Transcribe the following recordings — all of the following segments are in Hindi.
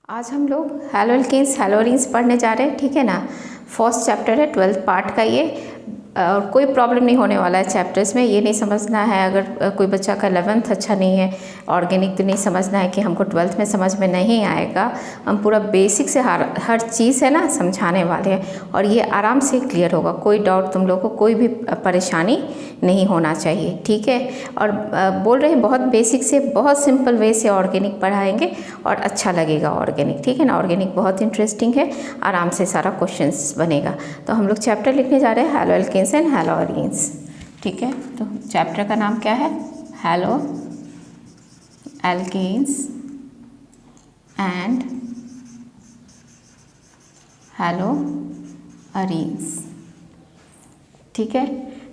आज हम लोग हैलो एल्केन्स हैलो एरीन्स पढ़ने जा रहे हैं। ठीक है ना। फर्स्ट चैप्टर है 12th पार्ट का ये। और कोई प्रॉब्लम नहीं होने वाला है चैप्टर्स में। ये नहीं समझना है अगर कोई बच्चा का 11th अच्छा नहीं है ऑर्गेनिक, तो नहीं समझना है कि हमको 12th में समझ में नहीं आएगा। हम पूरा बेसिक से हर चीज़ है ना समझाने वाले हैं और ये आराम से क्लियर होगा। कोई डाउट तुम लोग को कोई भी परेशानी नहीं होना चाहिए। ठीक है। और बोल रहे हैं बहुत बेसिक से बहुत सिंपल वे से ऑर्गेनिक पढ़ाएंगे और अच्छा लगेगा ऑर्गेनिक। ठीक है ना। ऑर्गेनिक बहुत इंटरेस्टिंग है, आराम से सारा क्वेश्चंस बनेगा। तो हम लोग चैप्टर लिखने जा रहे हैं haloalkanes and haloarenes. ठीक है। तो चैप्टर का नाम क्या है? Haloalkanes and haloarenes. ठीक है।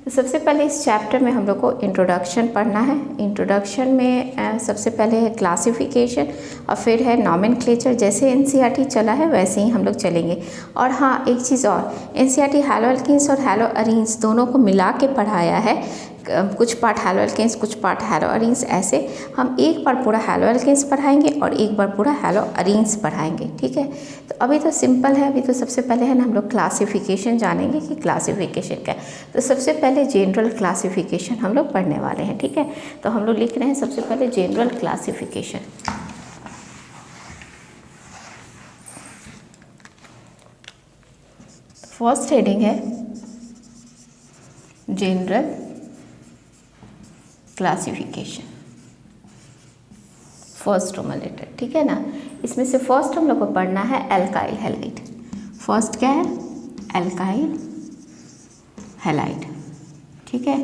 तो सबसे पहले इस चैप्टर में हम लोग को इंट्रोडक्शन पढ़ना है। इंट्रोडक्शन में सबसे पहले है क्लासिफिकेशन और फिर है नॉमेनक्लेचर। जैसे एनसीईआरटी चला है वैसे ही हम लोग चलेंगे। और हाँ, एक चीज़ और, एनसीईआरटी हैलो एल्केन्स और हैलो एरीन्स दोनों को मिला के पढ़ाया है। कुछ पार्ट हैलो एल्केन्स, कुछ पार्ट हैलो एरीन्स, ऐसे हम एक बार पूरा हैलो एल्केन्स पढ़ाएंगे और एक बार पूरा हैलो एरीन्स पढ़ाएंगे। ठीक है। तो अभी तो सिंपल है। अभी तो सबसे पहले है ना हम लोग क्लासिफिकेशन जानेंगे कि क्लासिफिकेशन क्या है। तो सबसे पहले जनरल क्लासिफिकेशन हम लोग पढ़ने वाले हैं। ठीक है। तो हम लोग लिख रहे हैं सबसे पहले जनरल क्लासिफिकेशन। फर्स्ट हेडिंग है general classification, first Roman letter. ठीक है ना। इसमें से फर्स्ट हम लोग को पढ़ना है एल्काइल हैलाइड। फर्स्ट क्या है? Alkyl halide. ठीक है।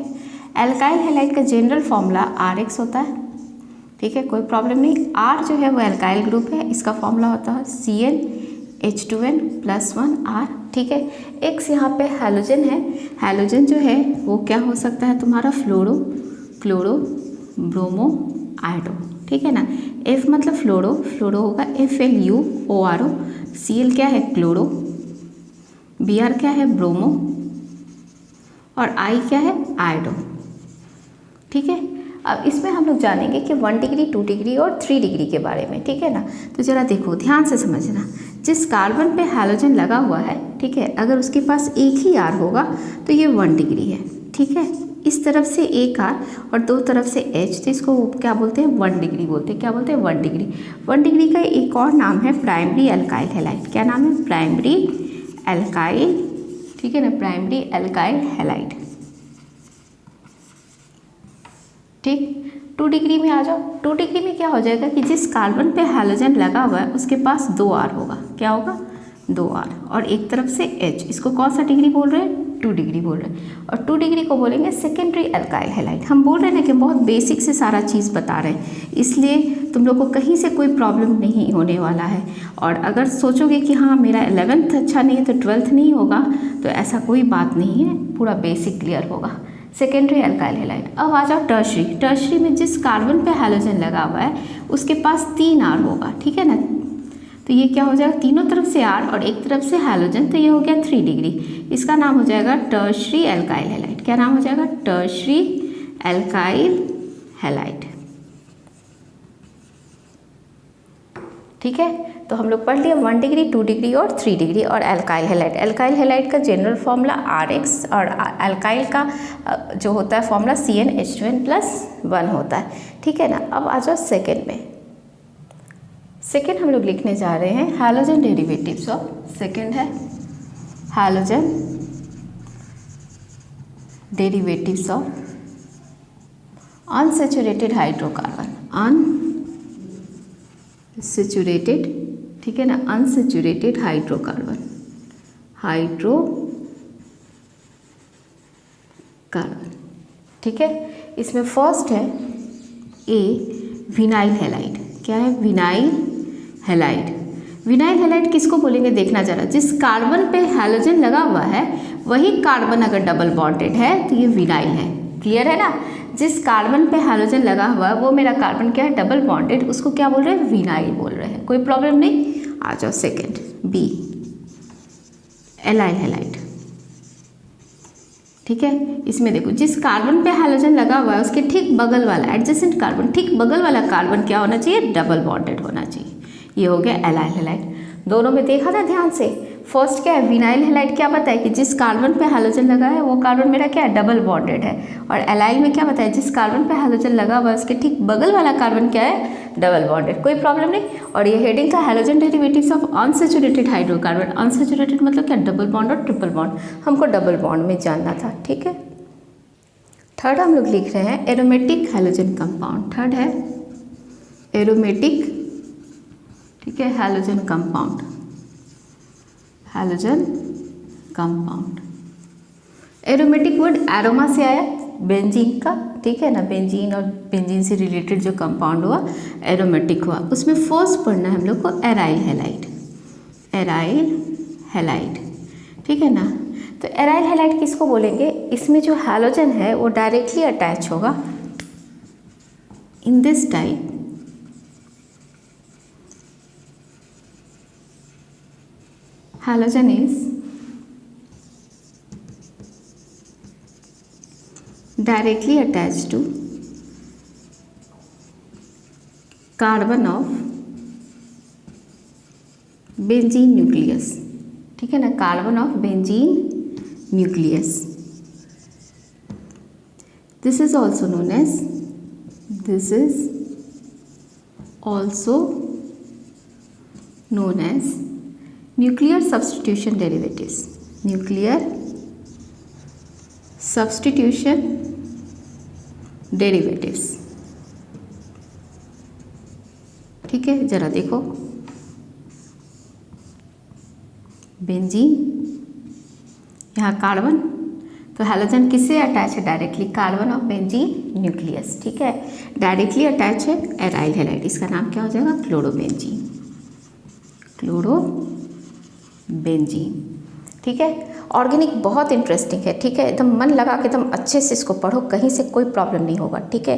एल्काइल हैलाइड का जनरल फॉर्मूला RX होता है। ठीक है, कोई प्रॉब्लम नहीं। R जो है वो एल्काइल ग्रुप है, इसका फॉर्मूला होता है CnH2n+1R। ठीक है। X यहाँ पे हैलोजन है। हैलोजन जो है वो क्या हो सकता है तुम्हारा? फ्लोरो, क्लोरो, ब्रोमो, आयोडो। ठीक है ना। F मतलब फ्लोरो, फ्लोरो होगा FLUORO। Cl क्या है? क्लोरो। Br क्या है? ब्रोमो। और I क्या है? आयोडो। ठीक है। अब इसमें हम लोग जानेंगे कि 1 डिग्री, 2 डिग्री और 3 डिग्री के बारे में। ठीक है ना। तो जरा देखो, ध्यान से समझना। जिस कार्बन पे हैलोजन लगा हुआ है, ठीक है, अगर उसके पास एक ही R होगा तो ये 1 डिग्री है। ठीक है। इस तरफ से एक R और दो तरफ से H, तो इसको क्या बोलते हैं? 1 डिग्री बोलते हैं। क्या बोलते हैं? 1 डिग्री। 1 डिग्री का एक और नाम है प्राइमरी एल्काइल हैलाइड। क्या नाम है? Primary alkyl. ठीक है ना। Primary alkyl halide. ठीक। 2 डिग्री में आ जाओ। 2 डिग्री में क्या हो जाएगा कि जिस कार्बन पे हैलोजन लगा हुआ है उसके पास 2 R होगा। क्या होगा? 2 R और एक तरफ से H। इसको कौन सा डिग्री बोल रहे हैं? 2 डिग्री बोल रहे हैं। और 2 डिग्री को बोलेंगे सेकेंडरी एल्काइल हैलाइड। हम बोल रहे हैं ना कि बहुत बेसिक से सारा चीज़ बता रहे हैं, इसलिए तुम लोग को कहीं से कोई प्रॉब्लम नहीं होने वाला है। और अगर सोचोगे कि हाँ मेरा 11th अच्छा नहीं है तो 12th नहीं होगा, तो ऐसा कोई बात नहीं है, पूरा बेसिक क्लियर होगा। Secondary alkyl halide. अब आ जाओ टर्शरी। टर्शरी में जिस कार्बन पे हैलोजन लगा हुआ है उसके पास 3 R होगा। ठीक है ना। तो ये क्या हो जाएगा? तीनों तरफ से R और एक तरफ से हैलोजन, तो ये हो गया 3 डिग्री। इसका नाम हो जाएगा टर्शरी एल्काइल हैलाइड। क्या नाम हो जाएगा? Tertiary alkyl halide. ठीक है। तो हम लोग पढ़ लिए 1 डिग्री, 2 डिग्री और 3 डिग्री और एल्काइल हैलाइड। एल्काइल हैलाइड का जनरल फॉर्मूला RX और एल्काइल का जो होता है फॉर्मूला CnH2n+1 होता है। ठीक है ना। अब आ जाओ सेकेंड में। सेकेंड हम लोग लिखने जा रहे हैं हैलोजन डेरिवेटिव्स ऑफ। सेकेंड है halogen derivatives of unsaturated hydrocarbon. Unsaturated, ठीक है ना, अनसैचुरेटेड हाइड्रोकार्बन। हाइड्रोकार्बन। ठीक है। इसमें फर्स्ट है A विनाइल हैलाइड। क्या है? Vinyl halide. विनाइल हैलाइड किसको बोलेंगे? देखना जरा। जिस कार्बन पे हैलोजन लगा हुआ है वही कार्बन अगर डबल बॉन्डेड है तो ये विनाइल है। क्लियर है ना। जिस कार्बन पे हैलोजन लगा हुआ है वो मेरा कार्बन क्या है? Double bonded. उसको क्या बोल रहे हैं? विनाइल बोल रहे हैं। कोई प्रॉब्लम नहीं। आ जाओ सेकेंड B एलाइल हैलाइड। ठीक है। इसमें देखो, जिस कार्बन पे हैलोजन लगा हुआ है उसके ठीक बगल वाला एडजेसेंट कार्बन, ठीक बगल वाला कार्बन क्या होना चाहिए? डबल बॉन्डेड होना चाहिए। ये हो गया एलाइल हैलाइड। दोनों में देखा था ध्यान से, फर्स्ट क्या है विनाइल हैलाइड, क्या बताया कि जिस कार्बन पे हैलोजन लगा है वो कार्बन मेरा क्या है डबल बॉन्डेड है, और एलाइल में क्या बताया जिस कार्बन पे हैलोजन लगा हुआ उसके ठीक बगल वाला कार्बन क्या है डबल बॉन्डेड, कोई प्रॉब्लम नहीं। और ये हेडिंग था halogen derivatives of unsaturated hydrocarbon. Unsaturated मतलब क्या डबल बॉन्ड और ट्रिपल बॉन्ड, हमको डबल बॉन्ड में जानना था, ठीक है। थर्ड हम लोग लिख रहे हैं एरोमेटिक हैलोजन कंपाउंड। थर्ड है एरोमेटिक, ठीक है, halogen compound, halogen compound. Aromatic word aroma से आया, बेंजीन का, ठीक है ना, बेंजीन और बेंजीन से रिलेटेड जो कंपाउंड हुआ एरोमेटिक हुआ। उसमें फर्स्ट पढ़ना है हम लोग को एराइल हैलाइड, एराइल हैलाइड, ठीक है ना। तो एराइल हैलाइड किसको बोलेंगे, इसमें जो हैलोजन है वो डायरेक्टली अटैच होगा in this type, halogen is directly attached to carbon of benzene nucleus, ठीक है ना, carbon of benzene nucleus. This is also known as, this is also known as nuclear substitution derivatives, nuclear substitution derivatives, ठीक है। जरा देखो बेंजीन, यहाँ कार्बन, तो हैलोजन किससे अटैच है directly, carbon of benzene nucleus, ठीक है, डायरेक्टली अटैच है एराइल हैलाइड। इसका नाम क्या हो जाएगा क्लोरोबेंजीन, क्लोरोबेंजीन, ठीक है। ऑर्गेनिक बहुत इंटरेस्टिंग है, ठीक है, एकदम मन लगा के एकदम अच्छे से इसको पढ़ो, कहीं से कोई प्रॉब्लम नहीं होगा, ठीक है।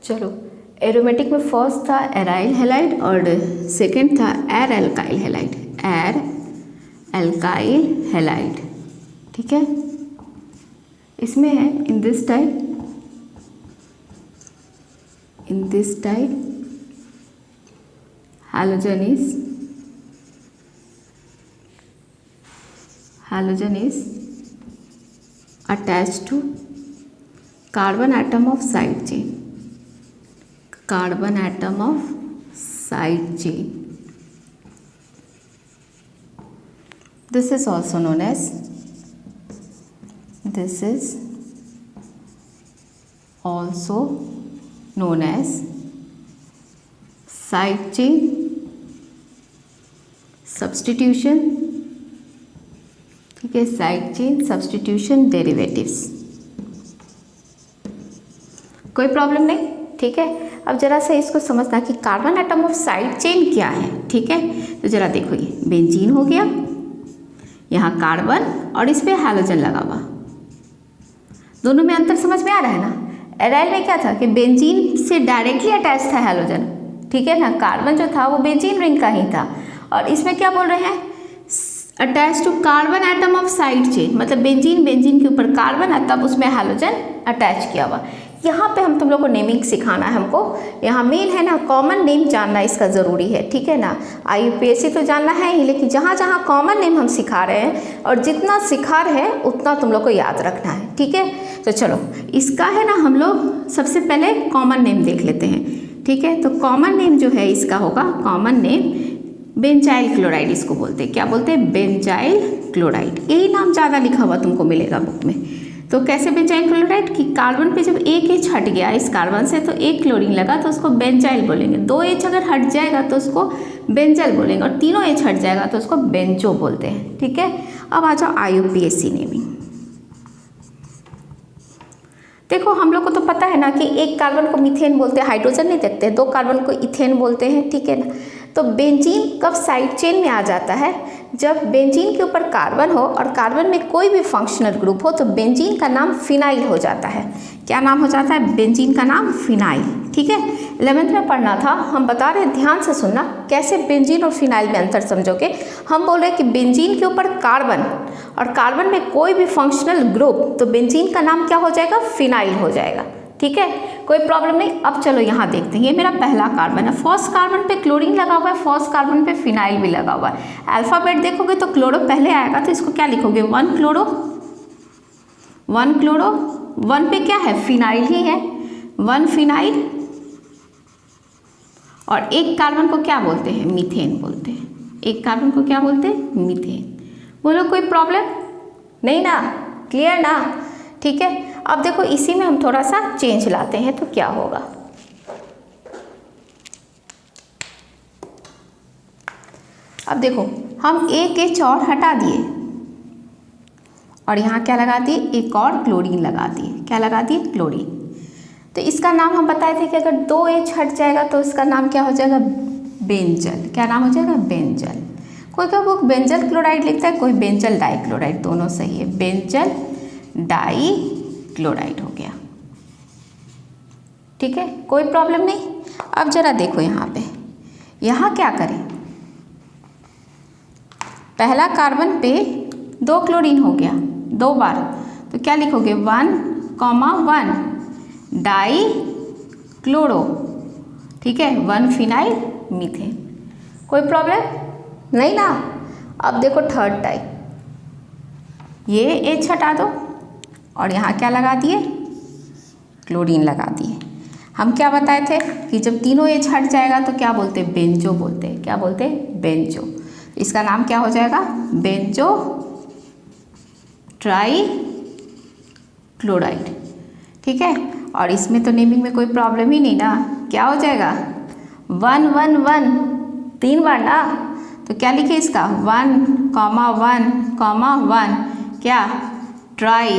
चलो एरोमेटिक में फर्स्ट था एराइल हैलाइड और सेकंड था एर एल्काइल हैलाइड, एर एल्काइल हैलाइड, ठीक है। इसमें है in this type, in this type halogen is attached to carbon atom of side chain, carbon atom of side chain. This is also known as, this is also known as side chain substitution, ठीक है, साइड चेन सब्स्टिट्यूशन डेरिवेटिव्स, कोई प्रॉब्लम नहीं, ठीक है। अब जरा सा इसको समझना कि carbon atom of side chain क्या है, ठीक है। तो जरा देखो ये बेंजीन हो गया, यहाँ कार्बन और इस पे हैलोजन लगा हुआ, दोनों में अंतर समझ में आ रहा है ना। एराइल में क्या था कि बेंजीन से डायरेक्टली अटैच था हैलोजन, ठीक है ना, कार्बन जो था वो बेंजीन रिंग का ही था, और इसमें क्या बोल रहे हैं attach to carbon atom of side chain, मतलब बेंजीन के ऊपर कार्बन है तब उसमें हैलोजन अटैच किया हुआ। यहाँ पे हम तुम लोग को नेमिंग सिखाना है हमको, यहाँ मेन है ना कॉमन नेम जानना इसका ज़रूरी है, ठीक है ना। IUPAC तो जानना है ही, लेकिन जहाँ जहाँ कॉमन नेम हम सिखा रहे हैं और जितना सिखा रहे हैं उतना तुम लोग को याद रखना है, ठीक है। तो चलो इसका है ना हम लोग सबसे पहले कॉमन नेम देख लेते हैं, ठीक है। तो कॉमन नेम जो है इसका होगा, कॉमन नेम बेंजाइल क्लोराइड इसको बोलते हैं, क्या बोलते हैं बेंजाइल क्लोराइड, यही नाम ज़्यादा लिखा हुआ तुमको मिलेगा बुक में। तो कैसे बेंजाइल क्लोराइड कि कार्बन पे जब एक एच हट गया इस कार्बन से तो एक क्लोरीन लगा तो उसको बेंजाइल बोलेंगे, 2 एच अगर हट जाएगा तो उसको बेंजल बोलेंगे, और 3 एच हट जाएगा तो उसको बेंजो बोलते हैं, ठीक है। अब आ जाओ IUPAC नेमिंग। देखो हम लोग को तो पता है ना कि एक कार्बन को मीथेन बोलते हैं, हाइड्रोजन नहीं देखते, 2 कार्बन को इथेन बोलते हैं, ठीक है ना। तो बेंजीन कब साइड चेन में आ जाता है, जब बेंजीन के ऊपर कार्बन हो और कार्बन में कोई भी फंक्शनल ग्रुप हो तो बेंजीन का नाम फिनाइल हो जाता है। क्या नाम हो जाता है, बेंजीन का नाम फिनाइल, ठीक है। 11th में पढ़ना था, हम बता रहे हैं ध्यान से सुनना, कैसे बेंजीन और फिनाइल में अंतर समझोगे। हम बोल रहे हैं कि बेंजीन के ऊपर कार्बन और कार्बन में कोई भी फंक्शनल ग्रुप, तो बेंजीन का नाम क्या हो जाएगा, फिनाइल हो जाएगा, ठीक है, कोई प्रॉब्लम नहीं। अब चलो यहाँ देखते हैं, ये मेरा पहला कार्बन है, फर्स्ट कार्बन पे क्लोरीन लगा हुआ है, फर्स्ट कार्बन पे फिनाइल भी लगा हुआ है। अल्फाबेट देखोगे तो क्लोरो पहले आएगा, तो इसको क्या लिखोगे 1 क्लोरो, 1 क्लोरो, 1 पे क्या है फिनाइल ही है, 1 फिनाइल, और एक कार्बन को क्या बोलते हैं मीथेन बोलते हैं, एक कार्बन को क्या बोलते हैं मीथेन। बोलो कोई प्रॉब्लम नहीं ना, क्लियर ना, ठीक है। अब देखो इसी में हम थोड़ा सा चेंज लाते हैं तो क्या होगा। अब देखो हम एक एच और हटा दिए और यहाँ क्या लगा दिए, एक और क्लोरीन लगा दिए, क्या लगा दिए क्लोरीन। तो इसका नाम हम बताए थे कि अगर 2 एच हट जाएगा तो इसका नाम क्या हो जाएगा बेंजल, क्या नाम हो जाएगा बेंजल। कोई का बुक बेंजल क्लोराइड लिखता है, कोई बेंजल डाई क्लोराइड, दोनों सही है, बेंजल डाई क्लोराइड हो गया, ठीक है, कोई प्रॉब्लम नहीं। अब जरा देखो यहाँ पे, यहाँ क्या करें, पहला कार्बन पे 2 क्लोरीन हो गया 2 बार, तो क्या लिखोगे 1,1 डाई क्लोरो, ठीक है, 1 फिनाइल मीथेन, कोई प्रॉब्लम नहीं ना। अब देखो थर्ड टाइप, ये एच हटा दो और यहाँ क्या लगा दिए क्लोरीन लगा दिए। हम क्या बताए थे कि जब तीनों एच हट जाएगा तो क्या बोलते हैं बेंजो बोलते हैं, क्या बोलते हैं बेंजो। इसका नाम क्या हो जाएगा बेंजो ट्राई क्लोराइड, ठीक है। और इसमें तो नेमिंग में कोई प्रॉब्लम ही नहीं ना, क्या हो जाएगा 1,1,1 3 बार ना, तो क्या लिखे इसका 1,1,1 क्या ट्राई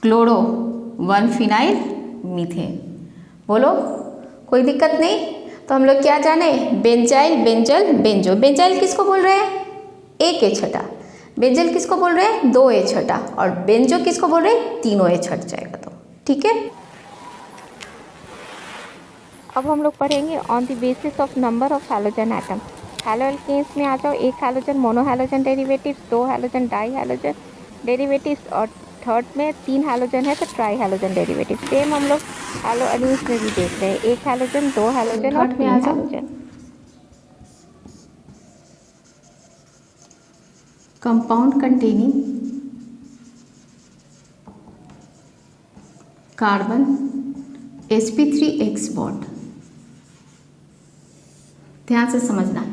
क्लोरो 1 फिनाइल मीथेन। बोलो कोई दिक्कत नहीं। तो हम लोग क्या जाने बेंजाइल बेंजल बेंजो। बेंजाइल किसको बोल रहे हैं 1 एच हटा, बेंजल किसको बोल रहे हैं 2 एच हटा, और बेंजो किसको बोल रहे हैं तीनों एच हट जाएगा तो, ठीक है। अब हम लोग पढ़ेंगे on the basis of number of halogen atom. Haloalkanes में आ जाओ, 1 halogen monohalogen derivatives, 2 halogen dihalogen derivatives, और थर्ड में 3 हैलोजन है तो ट्राई हैलोजन डेरिवेटिव। सेम हम लोग हैलो एल्यून्स में भी देख रहे हैं, 1 हैलोजन 2 हैलोजन और 3 halogen. Compound containing carbon sp3x bond. ध्यान से समझना,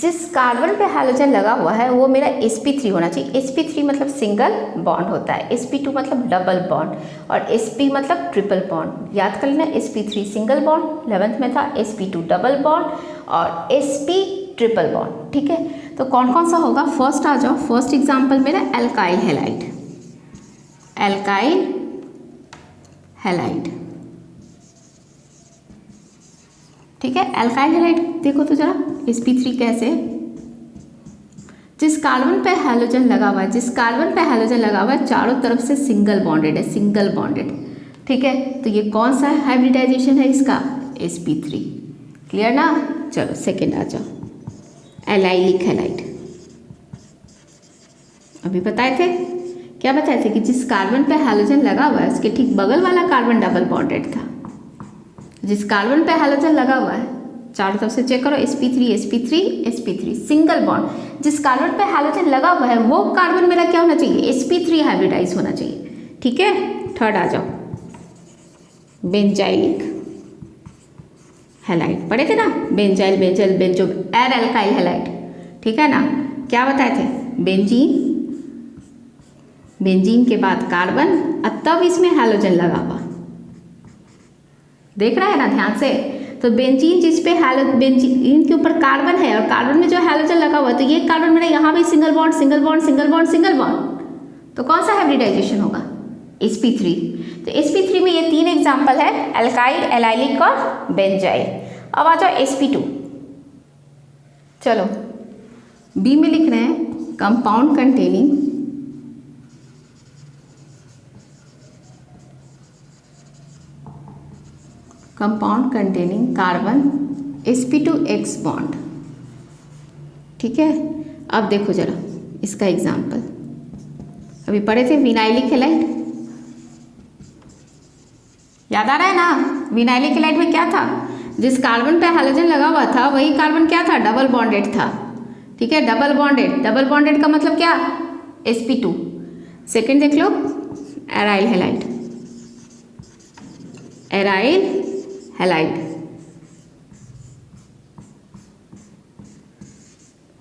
जिस कार्बन पे हैलोजन लगा हुआ है वो मेरा sp3 होना चाहिए। sp3 मतलब सिंगल बॉन्ड होता है, sp2 मतलब डबल बॉन्ड, और sp मतलब ट्रिपल बॉन्ड। याद कर लेना, sp3 सिंगल बॉन्ड, 11th में था, sp2 डबल बॉन्ड और sp ट्रिपल बॉन्ड, ठीक है। तो कौन कौन सा होगा, फर्स्ट आ जाओ, फर्स्ट एग्जाम्पल मेरा एल्काइल हैलाइड, एल्काइल हैलाइड, ठीक है। एल्काइल हैलाइड देखो तो जरा sp3 कैसे, जिस कार्बन पे हैलोजन लगा हुआ है, जिस कार्बन पे हैलोजन लगा हुआ है चारों तरफ से सिंगल बॉन्डेड है, सिंगल बॉन्डेड, ठीक है। तो ये कौन सा हाइब्रिडाइजेशन है इसका sp3, क्लियर ना। चलो सेकेंड आ जाओ, एलाइलिक हैलाइड। अभी बताए थे, क्या बताए थे कि जिस कार्बन पे हैलोजन लगा हुआ है उसके ठीक बगल वाला कार्बन डबल बॉन्डेड था। जिस कार्बन पे हैलोजन लगा हुआ है चारों तरफ से चेक करो, sp3 sp3 sp3 single bond. जिस कार्बन पे हैलोजन लगा हुआ है वो कार्बन मेरा क्या होना चाहिए sp3 हाइब्रिडाइज होना चाहिए, ठीक है। थर्ड आ जाओ, बेंजाइलिक हैलाइड, पढ़े थे ना, बेंजाइल बेंजल बेंजो एर एल्काइल हैलाइड, ठीक है ना। क्या बताए थे बेंजीन, बेंजीन के बाद कार्बन, और तब इसमें हैलोजन लगा हुआ, देख रहा है ना ध्यान से। तो बेंजीन जिस पे बेंजीन के ऊपर कार्बन है और कार्बन में जो हैलोजन लगा हुआ है, तो ये कार्बन मेरा यहाँ भी single bond single bond single bond single bond, तो कौन सा हाइब्रिडाइजेशन होगा sp3। तो sp3 में ये 3 एग्जाम्पल है, एल्काइल एलाइलिक और बेंजाइल। अब आ जाओ sp2, चलो बी में लिख रहे हैं compound containing carbon sp2x bond, ठीक है। अब देखो जरा इसका एग्जाम्पल, अभी पढ़े थे विनाइलिक हैलाइड, याद आ रहा है ना, विनाइलिक हैलाइड में क्या था, जिस कार्बन पे हैलोजन लगा हुआ था वही कार्बन क्या था, डबल बॉन्डेड था। ठीक है, डबल बॉन्डेड, डबल बॉन्डेड का मतलब क्या, sp2। सेकेंड देख लो, एराइल हैलाइड, एराइल हैलाइड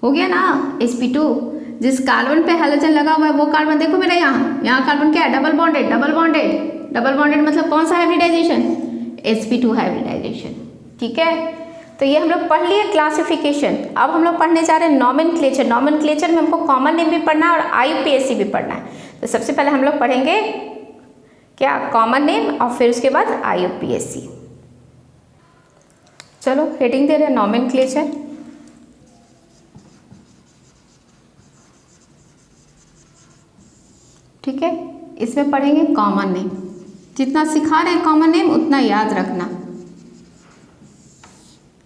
हो गया ना, sp2। जिस कार्बन पे हैलोजन लगा हुआ है वो कार्बन देखो मेरा यहाँ कार्बन क्या है, double bonded, double bonded, double bonded मतलब कौन सा हाइब्रिडाइजेशन, sp2 हाइब्रिडाइजेशन। ठीक है, तो ये हम लोग पढ़ लिए क्लासिफिकेशन। अब हम लोग पढ़ने जा रहे हैं नॉमेनक्लेचर। नॉमेनक्लेचर में हमको कॉमन नेम भी पढ़ना है और IUPAC भी पढ़ना है। तो सबसे पहले हम लोग पढ़ेंगे क्या, कॉमन नेम, और फिर उसके बाद IUPAC। चलो हेडिंग दे रहे हैं नॉमेनक्लेचर। ठीक है, इसमें पढ़ेंगे कॉमन नेम। जितना सिखा रहे हैं कॉमन नेम उतना याद रखना।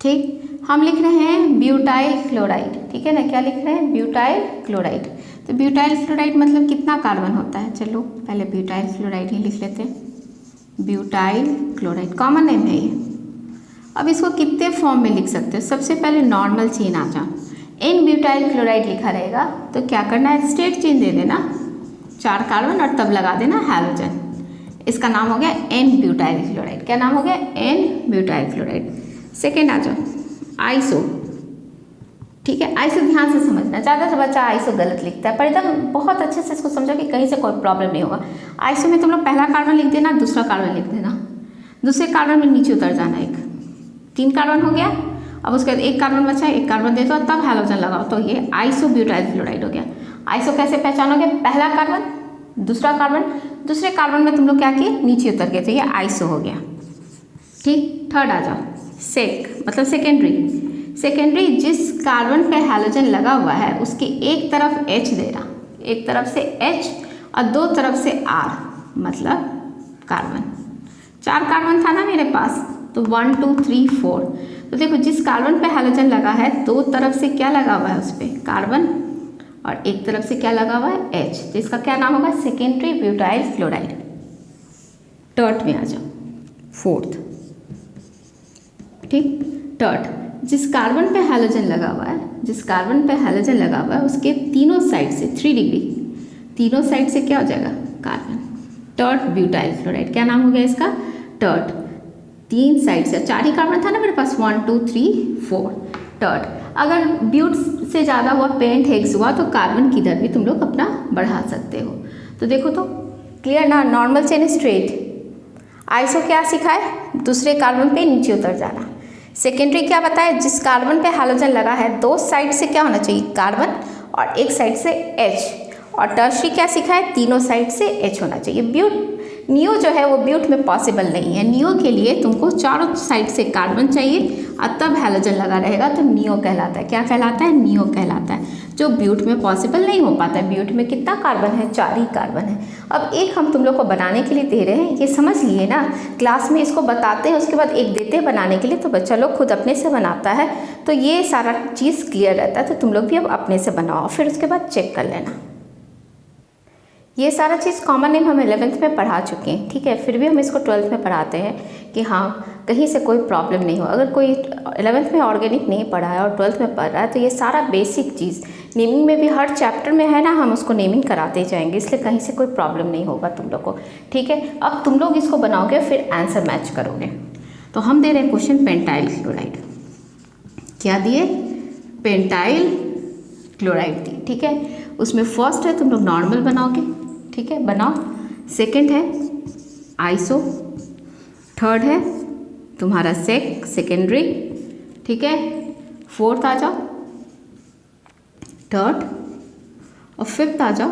ठीक, हम लिख रहे हैं ब्यूटाइल क्लोराइड। ठीक है ना, क्या लिख रहे हैं, ब्यूटाइल क्लोराइड। तो ब्यूटाइल क्लोराइड मतलब कितना कार्बन होता है, चलो पहले ब्यूटाइल क्लोराइड ही लिख लेते हैं। ब्यूटाइल क्लोराइड कॉमन नेम है ये। अब इसको कितने फॉर्म में लिख सकते हो, सबसे पहले नॉर्मल चेन आ जाओ, एन ब्यूटाइल क्लोराइड लिखा रहेगा तो क्या करना है, स्ट्रेट चेन दे देना, 4 कार्बन और तब लगा देना हैलोजन। इसका नाम हो गया एन ब्यूटाइल क्लोराइड। क्या नाम हो गया, एन ब्यूटाइल क्लोराइड। सेकेंड आ जाओ, आइसो। ठीक है, आइसो ध्यान से समझना, ज़्यादा से बच्चा आइसो गलत लिखता है, पर एकदम बहुत अच्छे से इसको समझो कि कहीं से कोई प्रॉब्लम नहीं होगा। आइसो में तुम लोग पहला कार्बन लिख देना, दूसरा कार्बन लिख देना, दूसरे कार्बन में नीचे उतर जाना, एक 3 कार्बन हो गया। अब उसके बाद एक कार्बन बचा, एक कार्बन दे दो तब हैलोजन लगाओ, तो ये आइसो ब्यूटाइल क्लोराइड हो गया। आइसो कैसे पहचानोगे, पहला कार्बन, दूसरा कार्बन, दूसरे कार्बन में तुम लोग क्या किए, नीचे उतर गए, तो ये आइसो हो गया। ठीक, थर्ड आ जाओ, सेक मतलब सेकेंडरी। सेकेंडरी जिस कार्बन पे हैलोजन लगा हुआ है उसके एक तरफ H देना, एक तरफ से H और 2 तरफ से R मतलब कार्बन। 4 कार्बन था ना मेरे पास, तो 1 2 3 4। तो देखो जिस कार्बन पे हैलोजन लगा है 2 तरफ से क्या लगा हुआ है, उस पर कार्बन, और एक तरफ से क्या लगा हुआ है, H, तो इसका क्या नाम होगा, सेकेंडरी ब्यूटाइल क्लोराइड। टर्ट में आ जाओ, फोर्थ। ठीक, टर्ट जिस कार्बन पे हैलोजन लगा हुआ है, जिस कार्बन पे हैलोजन लगा हुआ है उसके तीनों साइड से 3 डिग्री, तीनों साइड से क्या हो जाएगा, कार्बन। टर्ट ब्यूटाइल क्लोराइड, क्या नाम हो गया इसका, टर्ट। 3 साइड से, 4 ही कार्बन था ना मेरे पास, 1 2 3 4, टर्ट। अगर ब्यूट से ज़्यादा हुआ, पेंट हेक्स हुआ, तो कार्बन की दर भी तुम लोग अपना बढ़ा सकते हो। तो देखो तो क्लियर ना, नॉर्मल चेन स्ट्रेट। आइसो क्या सीखा है, दूसरे कार्बन पे नीचे उतर जाना। सेकेंडरी क्या बताया, जिस कार्बन पे हैलोजन लगा है 2 साइड से क्या होना चाहिए, कार्बन, और एक साइड से H। और टर्शरी क्या सीखा है, तीनों साइड से H होना चाहिए। ब्यूट, नियो जो है वो ब्यूट में पॉसिबल नहीं है। नियो के लिए तुमको चारों साइड से कार्बन चाहिए और तब हैलोजन लगा रहेगा, तो नियो कहलाता है। क्या कहलाता है, नियो कहलाता है, जो ब्यूट में पॉसिबल नहीं हो पाता है। ब्यूट में कितना कार्बन है, 4 ही कार्बन है। अब एक हम तुम लोग को बनाने के लिए दे रहे हैं, ये समझ लिए ना, क्लास में इसको बताते हैं, उसके बाद एक देते हैं बनाने के लिए, तो बच्चा लोग खुद अपने से बनाता है, तो ये सारा चीज़ क्लियर रहता है। तो तुम लोग भी अब अपने से बनाओ, फिर उसके बाद चेक कर लेना। ये सारा चीज़ कॉमन नेम हम 11th में पढ़ा चुके हैं, ठीक है, फिर भी हम इसको 12th में पढ़ाते हैं कि हाँ कहीं से कोई प्रॉब्लम नहीं हो। अगर कोई 11th में ऑर्गेनिक नहीं पढ़ा है और 12th में पढ़ रहा है, तो ये सारा बेसिक चीज़ नेमिंग में भी हर चैप्टर में है ना, हम उसको नेमिंग कराते जाएंगे, इसलिए कहीं से कोई प्रॉब्लम नहीं होगा तुम लोग को। ठीक है, अब तुम लोग इसको बनाओगे, फिर आंसर मैच करोगे। तो हम दे रहे हैं क्वेश्चन पेंटाइल क्लोराइड, क्या दिए, पेंटाइल क्लोराइड दी। ठीक है, उसमें फर्स्ट है तुम लोग नॉर्मल बनाओगे, ठीक है, बनाओ। सेकंड है आइसो, थर्ड है तुम्हारा सेकेंडरी, ठीक है, फोर्थ आ जाओ टर्ट, और फिफ्थ आ जाओ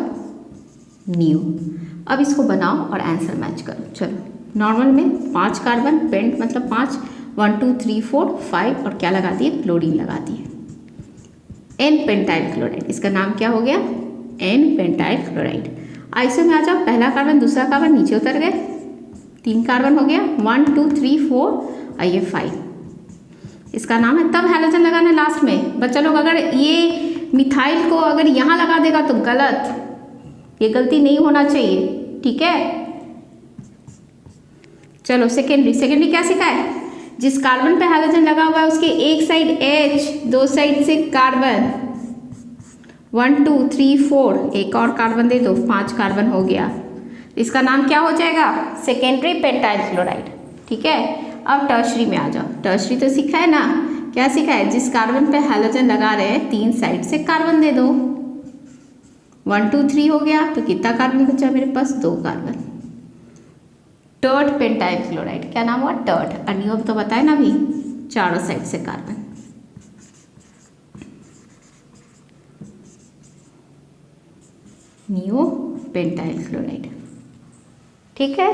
न्यू। अब इसको बनाओ और आंसर मैच करो। चलो, नॉर्मल में 5 कार्बन, पेंट मतलब 5, 1 2 3 4 5, और क्या लगा दिए, क्लोरीन लगा दिए। एन पेंटाइल क्लोराइड, इसका नाम क्या हो गया, एन पेंटाइल क्लोराइड। आइसो में आ जाओ, पहला कार्बन दूसरा कार्बन नीचे उतर गए, 3 कार्बन हो गया, 1 2 3 4, और ये 5, इसका नाम है। तब हैलोजन लगाना लास्ट में। बच्चा लोग अगर ये मिथाइल को अगर यहाँ लगा देगा तो गलत, ये गलती नहीं होना चाहिए, ठीक है। चलो सेकेंडरी क्या सीखा है, जिस कार्बन पे हैलोजन लगा हुआ है उसके एक साइड H, दो साइड से कार्बन 1 2 3 4, एक और कार्बन दे दो, 5 कार्बन हो गया। इसका नाम क्या हो जाएगा, सेकेंडरी पेंटाइल क्लोराइड। ठीक है, अब टर्शरी में आ जाओ। टर्शरी तो सीखा है ना, क्या सीखा है, जिस कार्बन पे हैलोजन लगा रहे हैं 3 साइड से कार्बन दे दो। 1 2 3 हो गया, तो कितना कार्बन बचा मेरे पास, 2 कार्बन। टर्ट पेंटाइल क्लोराइड, क्या नाम हुआ, टर्ट। और नियो तो बताए ना अभी, चारों साइड से कार्बन। Neo pentyl chloride. ठीक है,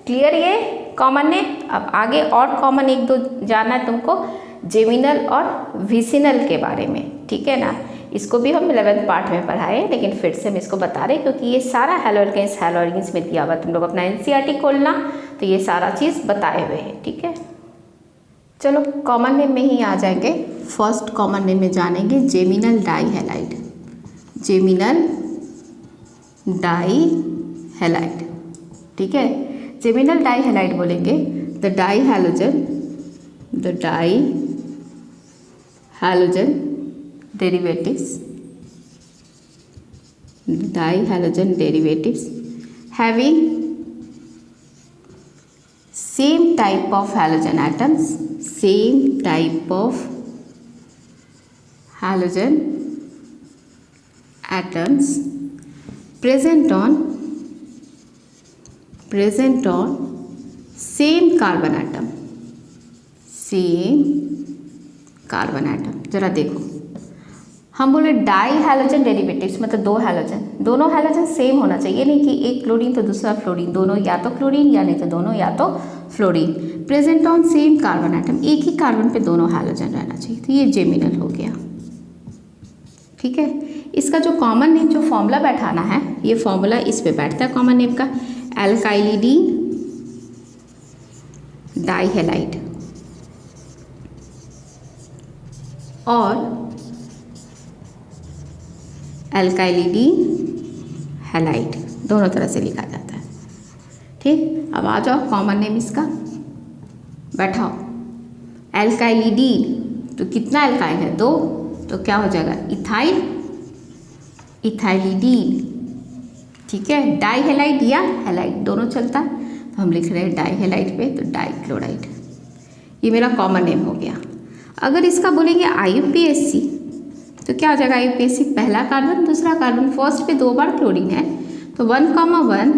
क्लियर, ये कॉमन है। अब आगे और कॉमन एक दो जानना है तुमको, जेमिनल और विसिनल के बारे में। ठीक है ना, इसको भी हम 11th पार्ट में पढ़ाए, लेकिन फिर से हम इसको बता रहे क्योंकि ये सारा हैलोअल्केन्स में दिया हुआ। तुम लोग अपना NCERT खोलना तो ये सारा चीज़ बताए हुए हैं। ठीक है, चलो कॉमन नेम में ही आ जाएंगे। फर्स्ट कॉमन नेम में जानेंगे जेमिनल डाईहैलाइड। जेमिनल डाईहैलाइड, ठीक है, जेमिनल डाईहैलाइड बोलेंगे the डाईहैलोजन derivatives having same type of halogen atoms present on same carbon atom। जरा देखो, हम बोले डाई हैलोजन डेरिवेटिव्स, मतलब 2 हैलोजन, दोनों हैलोजन सेम होना चाहिए, नहीं कि एक क्लोरीन तो दूसरा फ्लोरीन, दोनों या तो क्लोरीन या नहीं तो दोनों या तो fluorine. Present on same carbon atom, एक ही कार्बन पे दोनों हैलोजन रहना चाहिए, तो ये जेमिनल हो गया। ठीक है, इसका जो कॉमन नेम, जो फॉर्मूला बैठाना है, ये फॉर्मूला इस पे बैठता है कॉमन नेम का, एल्काइलिडीन डाईहैलाइड और एल्काइलिडीन हैलाइड, दोनों तरह से लिखा जाता है। ठीक, अब आ जाओ कॉमन नेम इसका बैठाओ। एल्काइलिडीन, तो कितना एल्काइल है, 2, तो क्या हो जाएगा, इथाइलिडीन। ठीक है, डाईहैलाइड या हैलाइड दोनों चलता है, तो हम लिख रहे हैं डाईहैलाइड पे, तो डाईक्लोराइड। ये मेरा कॉमन नेम हो गया। अगर इसका बोलेंगे IUPAC, तो क्या हो जाएगा, IUPAC, पहला कार्बन दूसरा कार्बन, फर्स्ट पे 2 बार क्लोरीन है, तो 1,1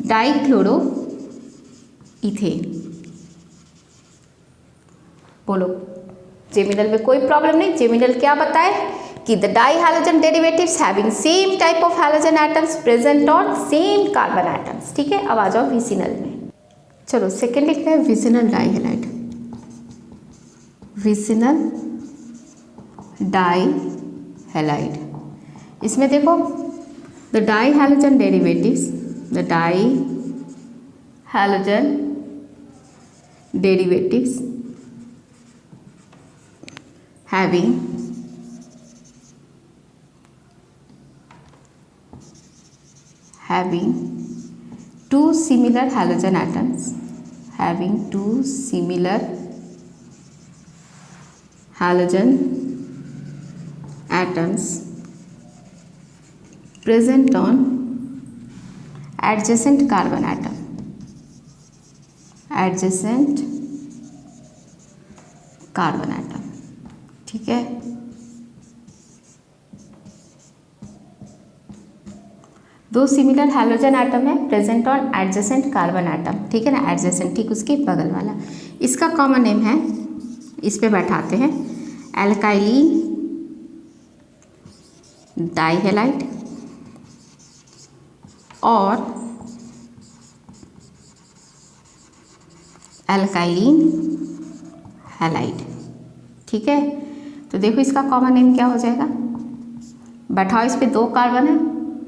डाईक्लोरो इथेन। बोलो, जेमिनल में कोई प्रॉब्लम नहीं। जेमिनल क्या बताए कि the dihalogen derivatives having same type of halogen atoms present on same carbon atoms. ठीक है, अब आ जाओ विसिनल में। चलो सेकेंड लिखते हैं विसिनल डाईहैलाइड। विसिनल डाईहैलाइड, इसमें देखो the dihalogen derivatives, having two similar halogen atoms, present on adjacent carbon atom, ठीक है। दो सिमिलर हैलोजन एटम है present on adjacent carbon atom, ठीक है ना, एडजेसेंट ठीक उसके बगल वाला। इसका कॉमन नेम है, इस पे बैठाते हैं, एल्काइलिन डाईहैलाइड और एल्काइलिन हैलाइड। ठीक है, तो देखो इसका कॉमन नेम क्या हो जाएगा, बैठाओ, इस पे 2 कार्बन है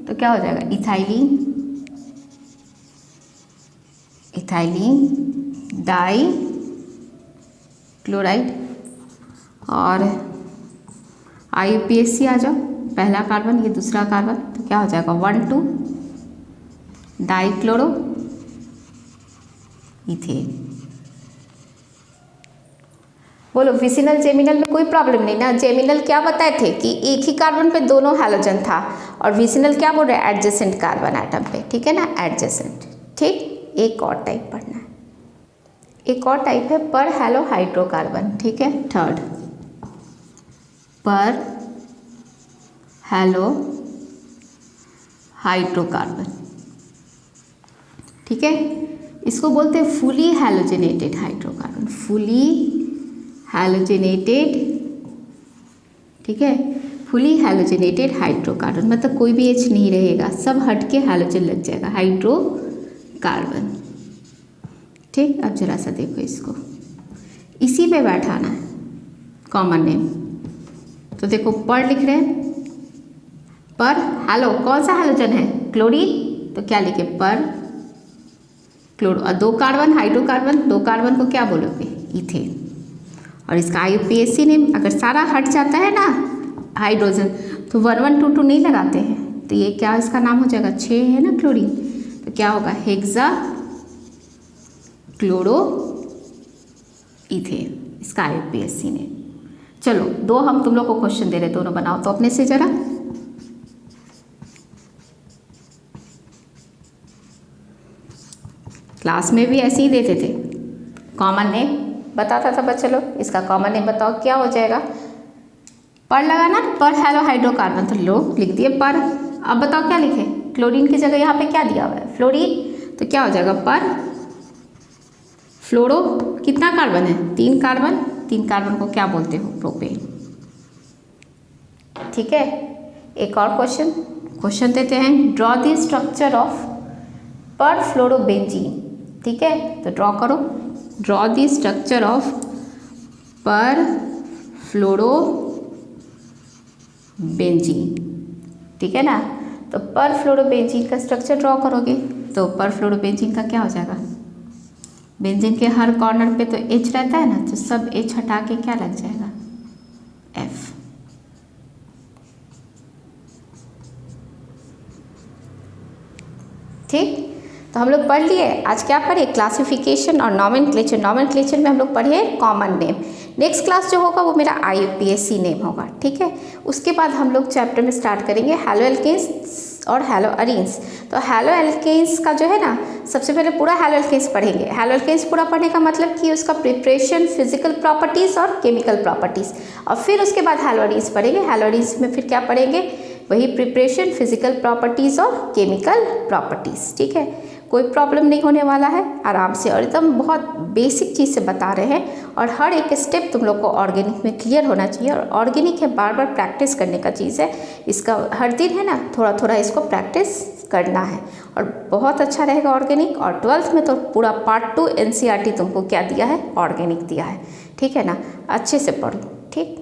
तो क्या हो जाएगा, इथाइलिन डाई क्लोराइड। और IUPAC आ जाओ, पहला कार्बन ये दूसरा कार्बन, तो क्या हो जाएगा 1,2 डाईक्लोरो इथेन। बोलो विसिनल जेमिनल में कोई प्रॉब्लम नहीं ना। जेमिनल क्या बताए थे कि एक ही कार्बन पे दोनों हैलोजन था, और विसिनल क्या बोल रहे हैं, एडजेसेंट कार्बन एटम पे, ठीक है ना, एडजेसेंट। ठीक, एक और टाइप पढ़ना है, एक और टाइप है पर हैलो हाइड्रोकार्बन, ठीक है, थर्ड पर हैलो हाइड्रोकार्बन, ठीक है। इसको बोलते हैं fully halogenated hydrocarbon, fully halogenated, ठीक है, फुली हैलोजेनेटेड हाइड्रोकार्बन, मतलब कोई भी एच नहीं रहेगा, सब हट के हैलोजन लग जाएगा, हाइड्रोकार्बन। ठीक, अब जरा सा देखो इसको, इसी पे बैठाना है कॉमन नेम। तो देखो पर लिख रहे हैं, पर हैलो कौन सा हैलोजन है, क्लोरीन, तो क्या लिखे पर क्लोरो, और दो कार्बन हाइड्रोकार्बन, दो कार्बन को क्या बोलोगे, इथेन। और इसका IUPAC नेम अगर सारा हट जाता है ना हाइड्रोजन, तो 1122 नहीं लगाते हैं, तो ये क्या इसका नाम हो जाएगा, 6 है ना क्लोरीन, तो क्या होगा, हेक्सा क्लोरो इथेन, इसका IUPAC नेम। चलो दो हम तुम लोग को क्वेश्चन दे रहे, दोनों बनाओ तो अपने से जरा। क्लास में भी ऐसे ही देते थे, कॉमन नेम बताता था बच्चे लोग, इसका कॉमन नेम बताओ क्या हो जाएगा, पर लगाना, पर हैलो हाइड्रोकार्बन, तो लो लिख दिए पर। अब बताओ क्या लिखे, क्लोरीन की जगह यहाँ पे क्या दिया हुआ है, फ्लोरीन, तो क्या हो जाएगा पर फ्लोरो, कितना कार्बन है, 3 कार्बन, 3 कार्बन को क्या बोलते हो, प्रोपेन। ठीक है, एक और क्वेश्चन देते हैं, ड्रॉ द स्ट्रक्चर ऑफ पर फ्लोरोबेंजीन, ठीक है, तो ड्रॉ करो, ड्रॉ द स्ट्रक्चर ऑफ पर फ्लोरोबेंजीन, ठीक है ना। तो पर फ्लोरोबेंजीन का स्ट्रक्चर ड्रॉ करोगे, तो पर फ्लोरोबेंजीन का क्या हो जाएगा, बेंजीन के हर कॉर्नर पे तो H रहता है ना, तो सब H हटा के क्या लग जाएगा, F। ठीक, तो हम लोग पढ़ लिए, आज क्या पढ़े, क्लासिफिकेशन और नॉमेनक्लेचर। नॉमेनक्लेचर में हम लोग पढ़े कॉमन नेम। नेक्स्ट क्लास जो होगा वो मेरा IUPAC नेम होगा, ठीक है। उसके बाद हम लोग चैप्टर में स्टार्ट करेंगे हैलो एल्केन्स और हैलो अरीन्स। तो हैलो एल्केन्स का जो है ना, सबसे पहले पूरा हैलो एल्केन्स पढ़ेंगे। हैलो एल्केन्स पूरा पढ़ने का मतलब कि उसका प्रिपरेशन, फिजिकल प्रॉपर्टीज़ और केमिकल प्रॉपर्टीज़, और फिर उसके बाद हैलो अरीन्स पढ़ेंगे। हैलो अरीन्स में फिर क्या पढ़ेंगे, वही प्रिपरेशन, फिजिकल प्रॉपर्टीज़ और केमिकल प्रॉपर्टीज़, ठीक है। कोई प्रॉब्लम नहीं होने वाला है, आराम से, और एकदम बहुत बेसिक चीज़ से बता रहे हैं, और हर एक स्टेप तुम लोग को ऑर्गेनिक में क्लियर होना चाहिए। और ऑर्गेनिक है, बार बार प्रैक्टिस करने का चीज़ है, इसका हर दिन है ना, थोड़ा थोड़ा इसको प्रैक्टिस करना है, और बहुत अच्छा रहेगा ऑर्गेनिक। और 12th में तो पूरा पार्ट 2 NCERT तुमको क्या दिया है, ऑर्गेनिक दिया है, ठीक है ना। अच्छे से पढ़ो, ठीक।